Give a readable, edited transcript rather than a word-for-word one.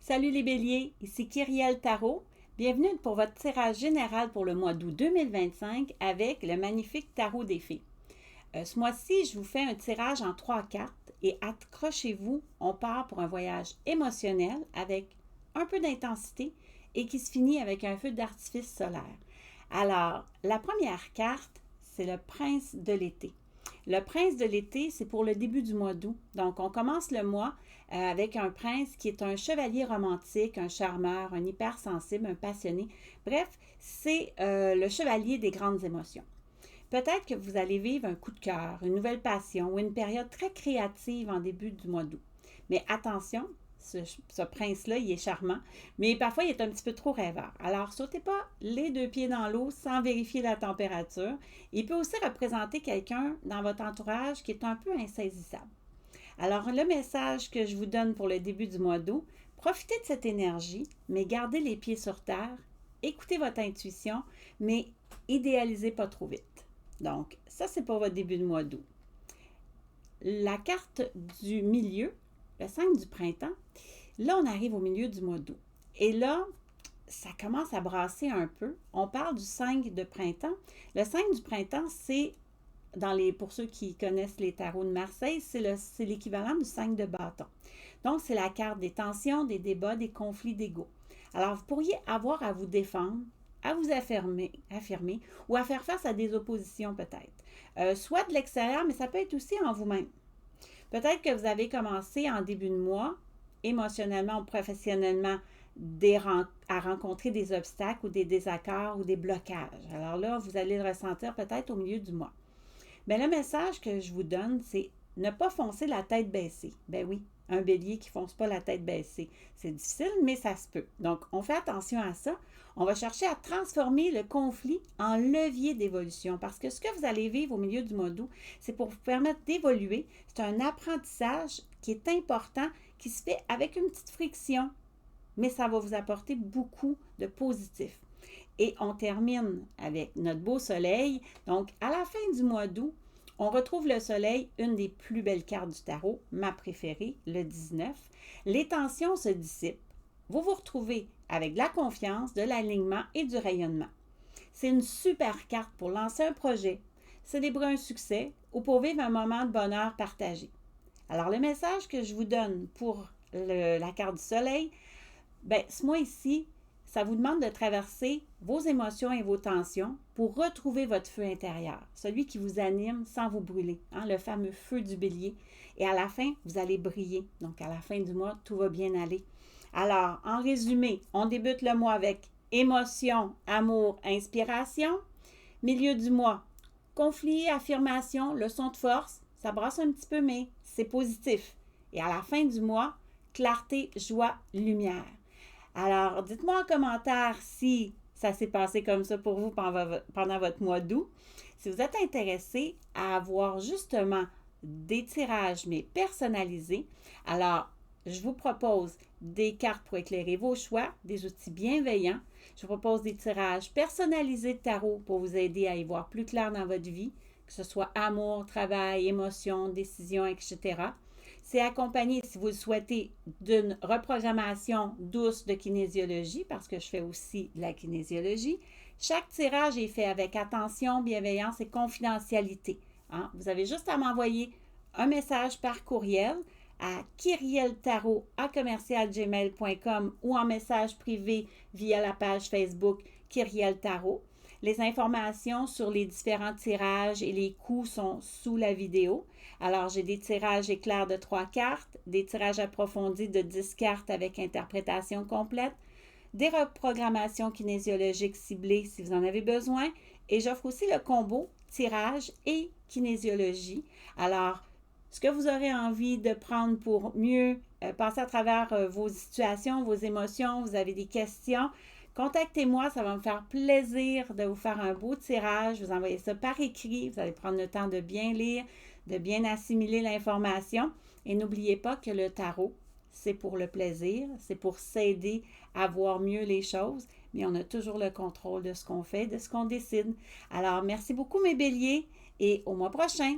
Salut les béliers, ici Kyrielle Tarot. Bienvenue pour votre tirage général pour le mois d'août 2025 avec le magnifique Tarot des Fées. Ce mois-ci, je vous fais un tirage en 3 cartes et accrochez-vous, on part pour un voyage émotionnel avec un peu d'intensité et qui se finit avec un feu d'artifice solaire. Alors, la première carte, c'est le prince de l'été. Le prince de l'été, c'est pour le début du mois d'août. Donc, on commence le mois avec un prince qui est un chevalier romantique, un charmeur, un hypersensible, un passionné. Bref, c'est le chevalier des grandes émotions. Peut-être que vous allez vivre un coup de cœur, une nouvelle passion ou une période très créative en début du mois d'août. Mais attention, ce prince-là, il est charmant, mais parfois il est un petit peu trop rêveur. Alors, sautez pas les deux pieds dans l'eau sans vérifier la température. Il peut aussi représenter quelqu'un dans votre entourage qui est un peu insaisissable. Alors, le message que je vous donne pour le début du mois d'août, profitez de cette énergie, mais gardez les pieds sur terre, écoutez votre intuition, mais idéalisez pas trop vite. Donc, ça, c'est pour votre début de mois d'août. La carte du milieu, le 5 du printemps, là, on arrive au milieu du mois d'août. Et là, ça commence à brasser un peu. On parle du 5 de printemps. Le 5 du printemps, c'est, pour ceux qui connaissent les tarots de Marseille, c'est l'équivalent du 5 de bâton. Donc, c'est la carte des tensions, des débats, des conflits d'ego. Alors, vous pourriez avoir à vous défendre, à vous affirmer ou à faire face à des oppositions peut-être. Soit de l'extérieur, mais ça peut être aussi en vous-même. Peut-être que vous avez commencé en début de mois, émotionnellement ou professionnellement, à rencontrer des obstacles ou des désaccords ou des blocages. Alors là, vous allez le ressentir peut-être au milieu du mois. Mais le message que je vous donne, c'est ne pas foncer la tête baissée. Ben oui, un bélier qui ne fonce pas la tête baissée. C'est difficile, mais ça se peut. Donc, on fait attention à ça. On va chercher à transformer le conflit en levier d'évolution parce que ce que vous allez vivre au milieu du mois d'août, c'est pour vous permettre d'évoluer. C'est un apprentissage qui est important, qui se fait avec une petite friction, mais ça va vous apporter beaucoup de positif. Et on termine avec notre beau soleil. Donc, à la fin du mois d'août, on retrouve le soleil, une des plus belles cartes du tarot, ma préférée, le 19. Les tensions se dissipent. Vous vous retrouvez avec de la confiance, de l'alignement et du rayonnement. C'est une super carte pour lancer un projet, célébrer un succès ou pour vivre un moment de bonheur partagé. Alors, le message que je vous donne pour la carte du soleil, ce mois-ci, ça vous demande de traverser vos émotions et vos tensions pour retrouver votre feu intérieur, celui qui vous anime sans vous brûler, le fameux feu du bélier. Et à la fin, vous allez briller. Donc, à la fin du mois, tout va bien aller. Alors, en résumé, on débute le mois avec émotion, amour, inspiration. Milieu du mois, conflit, affirmation, leçon de force. Ça brasse un petit peu, mais c'est positif. Et à la fin du mois, clarté, joie, lumière. Alors, dites-moi en commentaire si ça s'est passé comme ça pour vous pendant votre mois d'août. Si vous êtes intéressé à avoir justement des tirages, mais personnalisés, alors je vous propose des cartes pour éclairer vos choix, des outils bienveillants. Je vous propose des tirages personnalisés de tarot pour vous aider à y voir plus clair dans votre vie, que ce soit amour, travail, émotions, décisions, etc. C'est accompagné, si vous le souhaitez, d'une reprogrammation douce de kinésiologie, parce que je fais aussi de la kinésiologie. Chaque tirage est fait avec attention, bienveillance et confidentialité. Vous avez juste à m'envoyer un message par courriel à kyrieltarot@gmail.com ou en message privé via la page Facebook Kyrielle Tarot. Les informations sur les différents tirages et les coûts sont sous la vidéo. Alors, j'ai des tirages éclairs de 3 cartes, des tirages approfondis de 10 cartes avec interprétation complète, des reprogrammations kinésiologiques ciblées si vous en avez besoin, et j'offre aussi le combo tirage et kinésiologie. Alors, ce que vous aurez envie de prendre pour mieux passer à travers vos situations, vos émotions, vous avez des questions, contactez-moi, ça va me faire plaisir de vous faire un beau tirage, vous envoyez ça par écrit, vous allez prendre le temps de bien lire, de bien assimiler l'information. Et n'oubliez pas que le tarot, c'est pour le plaisir, c'est pour s'aider à voir mieux les choses, mais on a toujours le contrôle de ce qu'on fait, de ce qu'on décide. Alors, merci beaucoup mes béliers et au mois prochain.